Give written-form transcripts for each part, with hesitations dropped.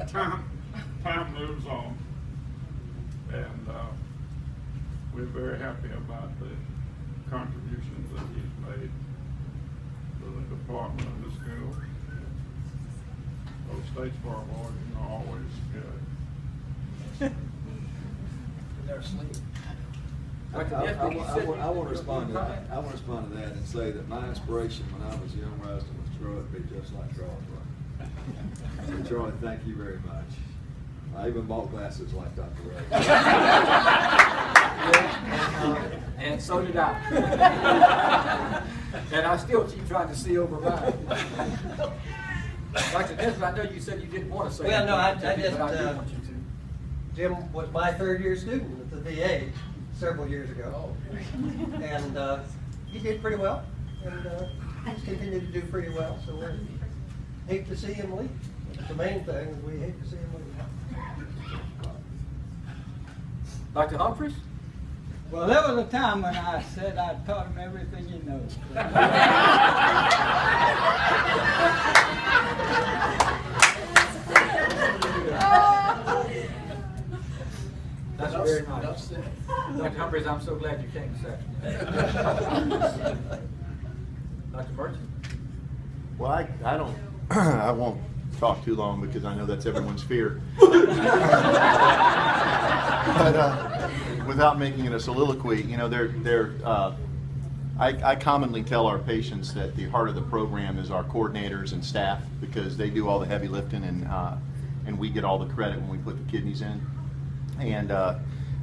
time moves on. And we're very happy about the contributions that he's made to the department and the school. Those Statesboro boys are always good. They're asleep. I want to respond to that. I want to respond to that and say that my inspiration when I was a young wrestler was Troy to be just like Charles Wright. So Troy, thank you very much. I even bought glasses like Dr. Ray. And so did I. And I still keep trying to see over mine. Dr. Nesbitt, I know you said you didn't want to say Well, no, I anything, just, but I do want you to. Jim was my third-year student at the VA several years ago. And he did pretty well, and he's continued to do pretty well, so we hate to see him leave. The main thing is we hate to see him leave. Dr. Humphries? Well, there was a time when I said I taught him everything he knows. That's very nice. Dr. Humphries, I'm so glad you came this afternoon. Dr. Merchant? Well, I don't, I won't talk too long because I know that's everyone's fear. But without making it a soliloquy, you know, I commonly tell our patients that the heart of the program is our coordinators and staff because they do all the heavy lifting and we get all the credit when we put the kidneys in. And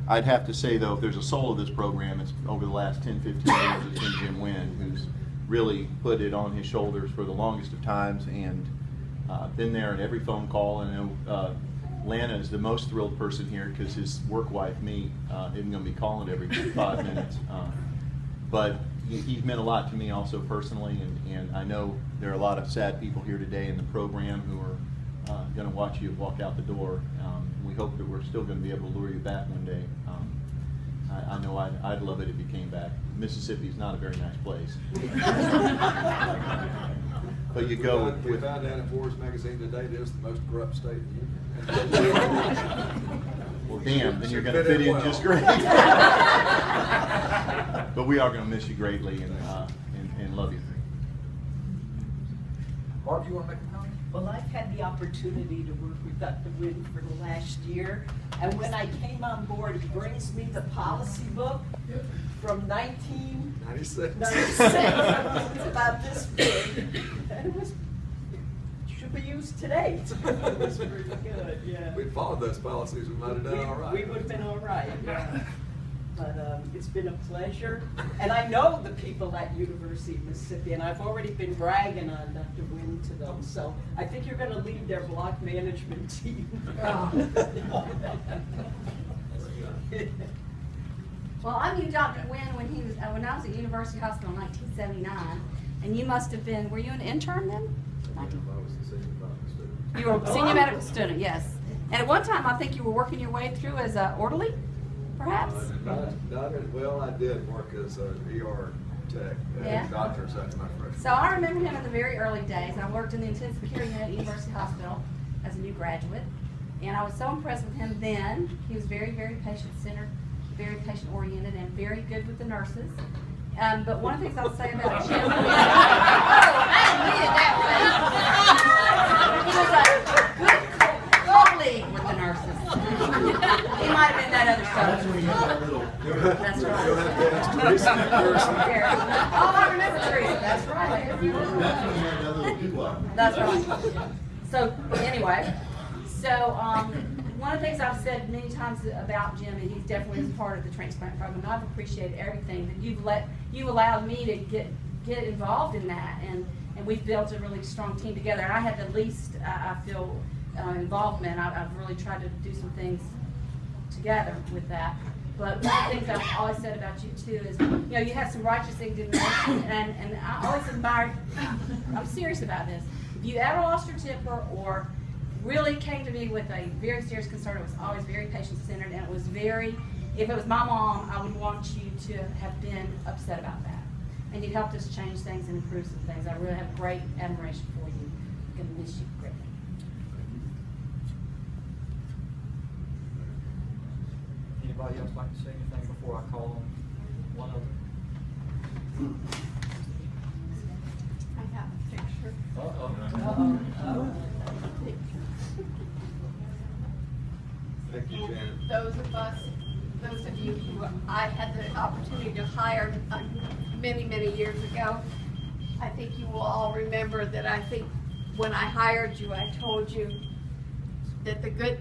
I'd have to say, though, if there's a soul of this program, it's over the last 10, 15 years, it's been Jim Wynn, who's really put it on his shoulders for the longest of times and been there at every phone call. And Lana is the most thrilled person here because his work wife, me, isn't going to be calling every 5 minutes. But he's meant a lot to me also personally, and I know there are a lot of sad people here today in the program who are going to watch you walk out the door. We hope that we're still going to be able to lure you back one day. I know I'd love it if you came back. Mississippi's not a very nice place. But you go We found out in Forbes magazine today that it's the most corrupt state in the union. Well, damn, then you're going to fit in just great. But we are going to miss you greatly and love you. Barb, you want to make a comment? Well, I've had the opportunity to work with Dr. Wynn for the last year, and when I came on board, he brings me the policy book from 1996. 96. It's about this big, and it should be used today. It was pretty good, yeah. We'd followed those policies, we might have done all right. We would have been all right, yeah. But it's been a pleasure. And I know the people at University of Mississippi, and I've already been bragging on Dr. Wynn to them. So I think you're going to lead their block management team. Well, I knew Dr. Wynn when he was when I was at University Hospital in 1979, and you must have been. Were you an intern then? You were a senior medical student, yes. And at one time, I think you were working your way through as an orderly, perhaps. Well, I did work as an ER tech, Yeah. doctor, so that's my freshman. So I remember him in the very early days. I worked in the intensive care unit at University Hospital as a new graduate, and I was so impressed with him then. He was very, very patient-centered, very patient-oriented, and very good with the nurses. But one of the things I'll say about Jim, oh, I didn't mean it that way. He was a good colleague with the nurses. He might have been that other stuff. That's right. You'll have to ask Teresa in person. Oh, I remember Teresa. That's right. That's right. So anyway, one of the things I've said many times about Jim, and he's definitely is part of the transplant program. I've appreciated everything that you've allowed me to get involved in that, and we've built a really strong team together. And I had the least, I feel, involvement. I've really tried to do some things together with that. But one of the things I've always said about you too is, you have some righteous indignation, and I always admired. I'm serious about this. If you ever lost your temper or really came to me with a very serious concern, it was always very patient-centered, and it was very. If it was my mom, I would want you to have been upset about that, and you helped us change things and improve some things. I really have great admiration for you. I'm gonna miss you greatly. anybody else like to say anything before I call on one other? I have a picture. Uh-oh. Thank you, Janet. Those of you who I had the opportunity to hire many, many years ago, I think you will all remember that I think when I hired you, I told you that the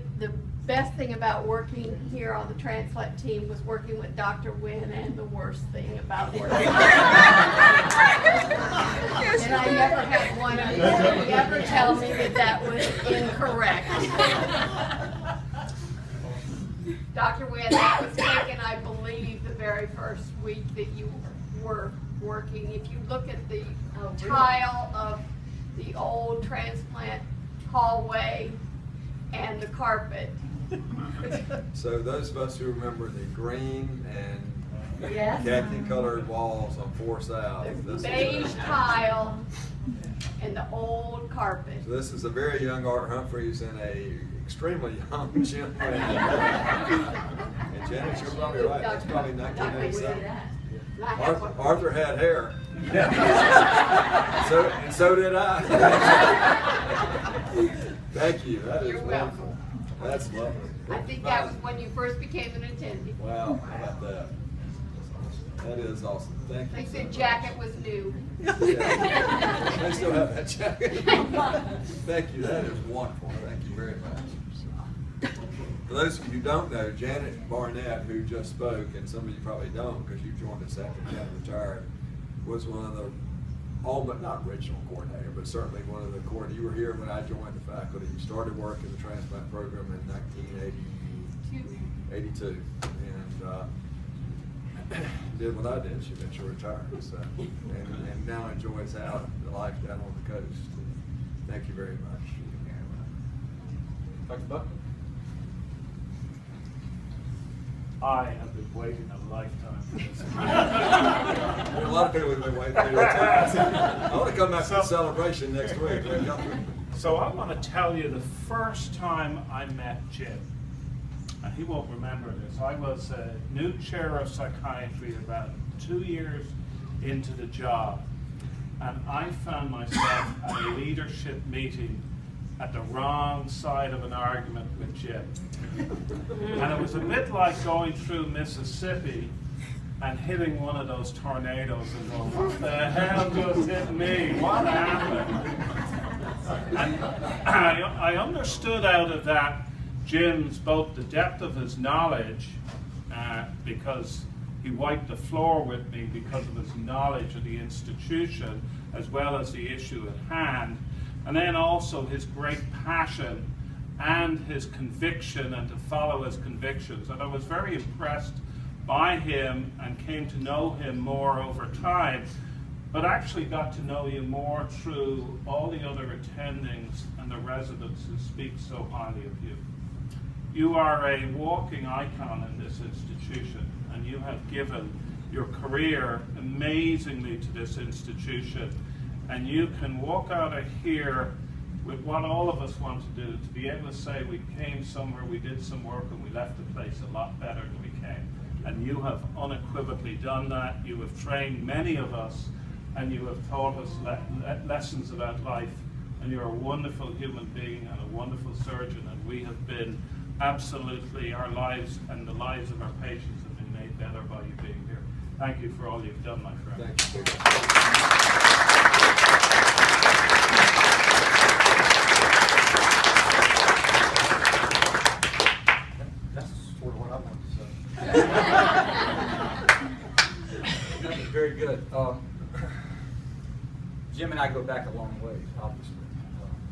best thing about working here on the transplant team was working with Dr. Wynn, and the worst thing about working. And I never had one of you ever tell me that was incorrect. Dr. Wynn, that was taken, I believe, the very first week that you were working. If you look at the tile of the old transplant hallway and the carpet. So those of us who remember the green and Yes. khaki colored walls on 4 South. The beige tile and the old carpet. So this is a very young Art Humphreys and a extremely young Jim Wynn. And Janet, you're probably right. That's probably 1987. Arthur had hair. So did I. Thank you. That is You're wonderful. welcome. That's lovely. I think that was when you first became an attendant. Wow, how about that? That is awesome. Thank you. They so said much. jacket was new. Yeah. They still have that jacket. Thank you. That is wonderful. Thank you very much. For those of you who don't know, Janet Barnett, who just spoke, and some of you probably don't because you joined us after Janet retired, was one of the, not original coordinator, but certainly one of the coordinators. You were here when I joined the faculty. You started work in the transplant program in 1982, and did what I did. She eventually retired, so, and now enjoys the life down on the coast. Thank you very much. Dr. Buck? I have been waiting a lifetime for this. A lot of people have been waiting for your time. I want to come back to the celebration next week. So I want to tell you the first time I met Jim, and he won't remember this. I was a new chair of psychiatry about 2 years into the job, and I found myself at a leadership meeting at the wrong side of an argument with Jim. And it was a bit like going through Mississippi and hitting one of those tornadoes and going, what the hell just hit me? What happened? And I understood out of that Jim's, both the depth of his knowledge, because he wiped the floor with me because of his knowledge of the institution, as well as the issue at hand, and then also his great passion and his conviction and to follow his convictions. And I was very impressed by him and came to know him more over time, but actually got to know you more through all the other attendings and the residents who speak so highly of you. You are a walking icon in this institution, and you have given your career amazingly to this institution. And you can walk out of here with what all of us want to do, to be able to say we came somewhere, we did some work, and we left the place a lot better than we came. And you have unequivocally done that. You have trained many of us, and you have taught us lessons about life. And you're a wonderful human being and a wonderful surgeon. And we have been absolutely, our lives and the lives of our patients have been made better by you being here. Thank you for all you've done, my friend. Thank you. That's sort of what I wanted to say. That was very good. Jim and I go back a long ways, obviously.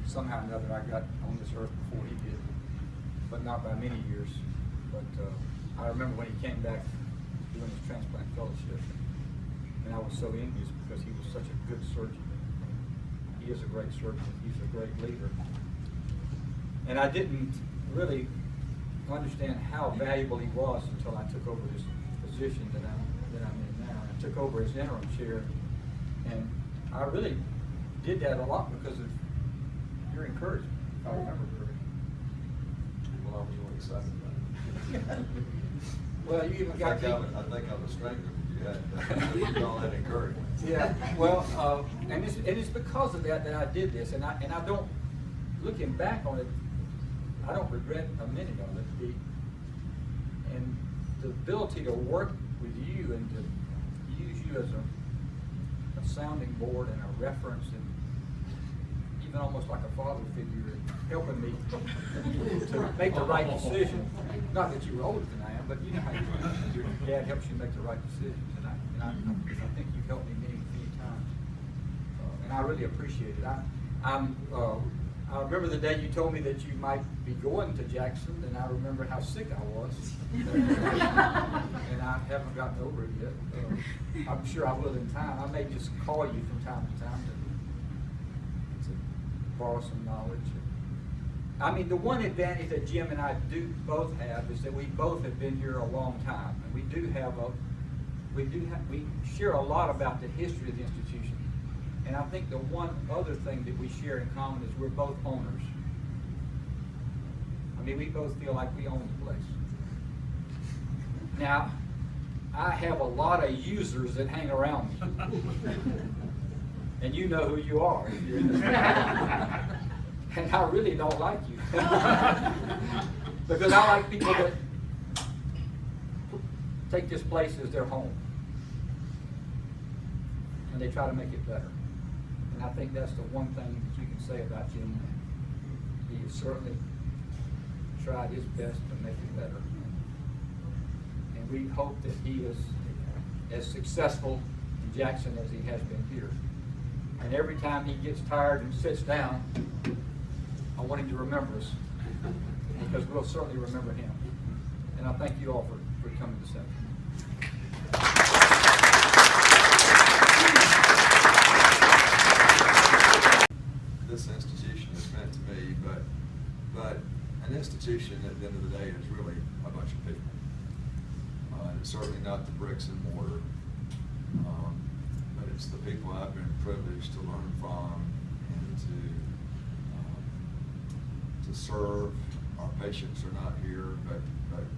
Somehow or another, I got on this earth before he did, but not by many years. But I remember when he came back doing his transplant fellowship, and I was so envious because he was such a good surgeon. He is a great surgeon. He's a great leader. And I didn't really understand how valuable he was until I took over this position that I'm in now. I took over as interim chair, and I really did that a lot because of your encouragement, if I remember correctly. Well, I was really excited about it. Well, you even I got. think I was strangler if you had all that encouragement. Yeah, well, and it's because of that I did this, and I don't, looking back on it, I don't regret a minute of it. And the ability to work with you and to use you as a sounding board and a reference, and even almost like a father figure, helping me to make the right decision. Not that you were older than I am, but you know how your dad helps you make the right decisions, and I think you've helped me many times, and I really appreciate it. I remember the day you told me that you might be going to Jackson, and I remember how sick I was, and I haven't gotten over it yet. I'm sure I will in time. I may just call you from time to time to borrow some knowledge. I mean, the one advantage that Jim and I do both have is that we both have been here a long time, and we share a lot about the history of the institution. And I think the one other thing that we share in common is we're both owners. I mean, we both feel like we own the place. Now, I have a lot of users that hang around me. And you know who you are. And I really don't like you. Because I like people that take this place as their home. And they try to make it better. And I think that's the one thing that you can say about Jim. He has certainly tried his best to make it better. And we hope that he is as successful in Jackson as he has been here. And every time he gets tired and sits down, I want him to remember us, because we'll certainly remember him. And I thank you all for coming this afternoon. This institution is meant to me, but an institution at the end of the day is really a bunch of people. And it's certainly not the bricks and mortar, but it's the people I've been privileged to learn from and to serve. Our patients are not here, but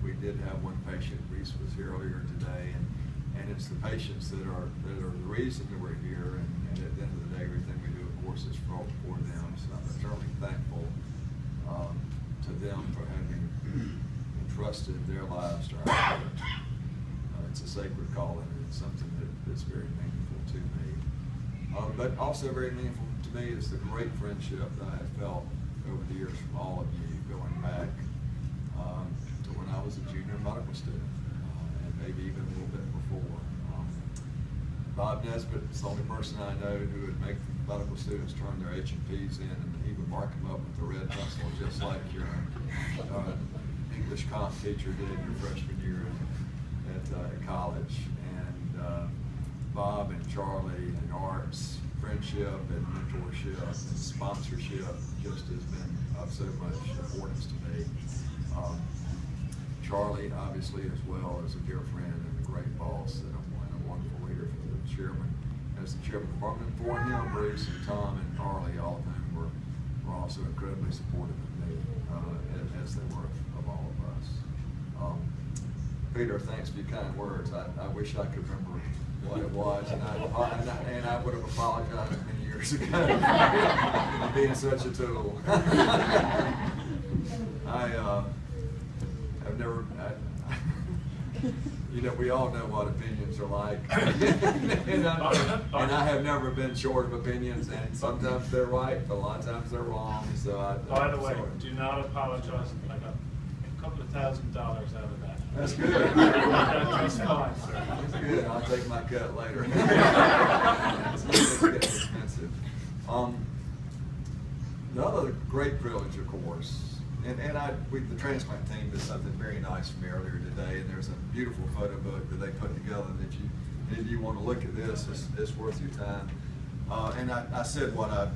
we did have one patient. Reese was here earlier today, and it's the patients that are the reason that we're here. And at the end of the day, everything we do, of course, is for them. So I'm eternally thankful to them for having entrusted their lives to our care. It's a sacred calling, and it's something that's very meaningful to me. But also very meaningful to me is the great friendship that I have felt over the years from all of you, going back to when I was a junior medical student, and maybe even a little bit before. Bob Nesbitt is the only person I know who would make medical students turn their H&Ps in, and he would mark them up with a red pencil, just like your English comp teacher did your freshman year at college. And Bob and Charlie and Art's friendship and mentorship and sponsorship just has been of so much importance to me. Charlie, obviously, as well as a dear friend and a great boss and a wonderful leader for the chairman. As the chairman of the department, for him, Bruce and Tom and Carly, all of whom were also incredibly supportive of me, as they were of all of us. Peter, thanks for your kind words. I wish I could remember what it was, and I would have apologized many years ago for being such a tool. I've never, you know, we all know what opinions are like, and I have never been short of opinions, and sometimes they're right, but a lot of times they're wrong. So by the way, do not apologize. I got a couple of $1,000 out of that. That's good. That's fine, sir. That's good. I'll take my cut later. It's getting expensive. The other great privilege, of course, and the transplant team did something very nice for me earlier today, and there's a beautiful photo book that they put together that if you want to look at this, it's worth your time. And I said what I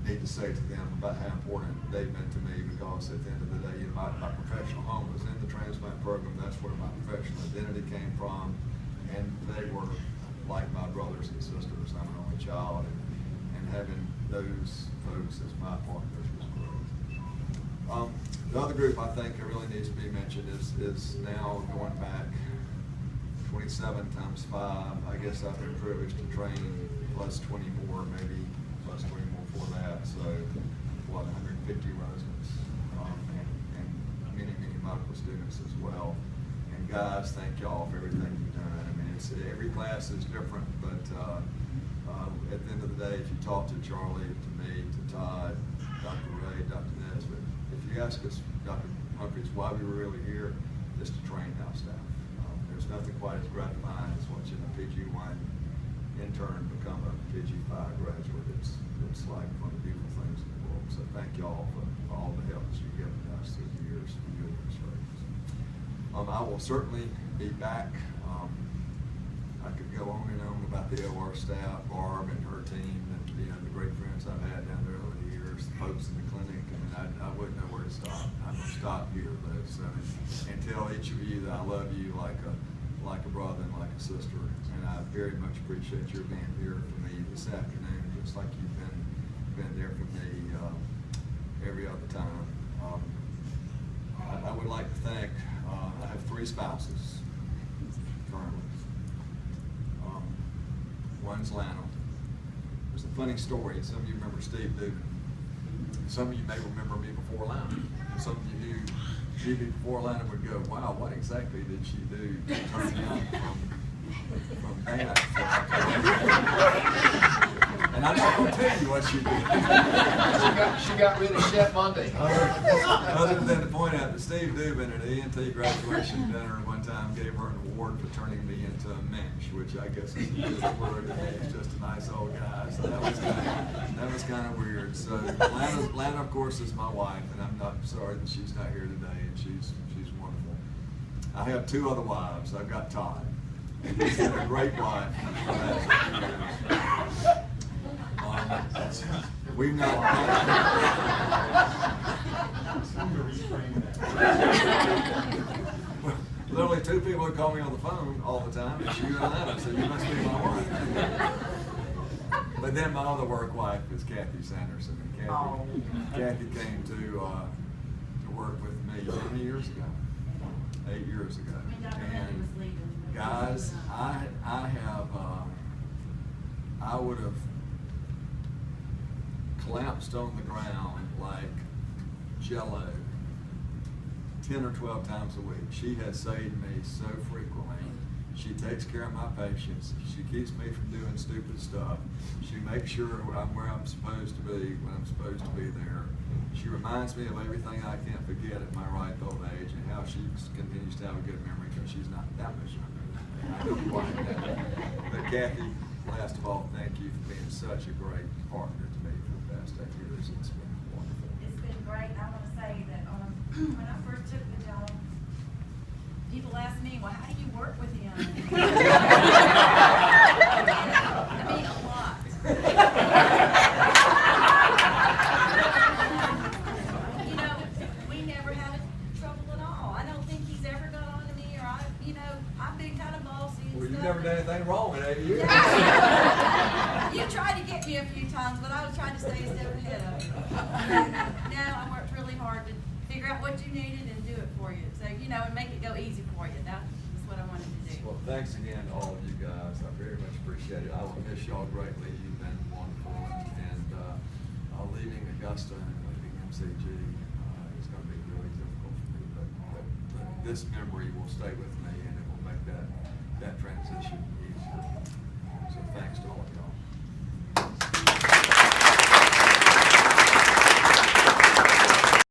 need to say to them about how important they've been to me, because at the end of the day, you know, my professional home was in the transplant program. That's where my professional identity came from, and they were like my brothers and sisters. I'm an only child, and having those folks as my partners was great. The other group I think that really needs to be mentioned is now going back 27 times 5, I guess I've been privileged to train plus 20 more, maybe plus 20 more for that. So, what, 150 residents, and many medical students as well. And guys, thank y'all for everything you've done. I mean, every class is different, but at the end of the day, if you talk to Charlie, to me, to Todd, Dr. Ray, Dr. Nesbitt, if you ask us, Dr. Humphreys, why we were really here, is to train house staff. There's nothing quite as gratifying as watching a PG1 intern become a PG5 graduate. It's like one of the beautiful things in the world. So thank y'all for all the help that you've given us through the years for your administrators. I will certainly be back. I could go on and on about the OR staff, Barb and her team, and the great friends I've had down there over the years, the folks in the clinic. I mean, I wouldn't know where to stop. I'm gonna stop here, but and tell each of you that I love you like a brother and like a sister, and I very much appreciate your being here for me this afternoon, just like you've been there for me every other time. I would like to thank. I have 3 spouses currently. One's Lana. There's a funny story. Some of you remember Steve Dubin. Some of you may remember me before Lana. Some of you who knew me before Lana would go, wow, what exactly did she do to turn me on from that? And I'm not going to tell you what she did. She got rid of Chef Monday. Other than to point out that Steve Dubin at the ENT graduation dinner one time gave her an award for turning me into a mensch, which I guess is a good word. He's just a nice old guy. So that was kind of weird. So Lana, of course, is my wife, and I'm not sorry that she's not here today, and she's wonderful. I have 2 other wives. I've got Todd. He's been a great wife for the last few years. We've not. Literally 2 people who call me on the phone all the time. It's you and Lana, so you must be my wife. But then my other work wife is Kathy Sanderson, and Kathy came to work with me how many years ago? 8 years ago. And guys, I would have collapsed on the ground like Jello 10 or 12 times a week. She has saved me so frequently. She takes care of my patients. She keeps me from doing stupid stuff. She makes sure I'm where I'm supposed to be when I'm supposed to be there. She reminds me of everything I can't forget at my ripe old age, and how she continues to have a good memory, because she's not that much younger than me. I don't quite know. But Kathy, last of all, thank you for being such a great partner to me for the past 8 years. It's been wonderful. It's been great. I want to say that when I first took the job, people asked me, well, how do you work with him? I mean, a lot. We never had trouble at all. I don't think he's ever got on to me, or I've been kind of bossy and Well, you've stuff. never done anything wrong in 8 years. You tried to get me a few times, but I was trying to stay a step ahead of you. Now I worked really hard to figure out what you needed and do it for you. So, and make it go easy for you. That's what I wanted to do. Well, thanks again to all of you guys. I very much appreciate it. I will miss y'all greatly. You've been wonderful. And leaving Augusta and leaving MCG is going to be really difficult for me. But this memory will stay with me, and it will make that transition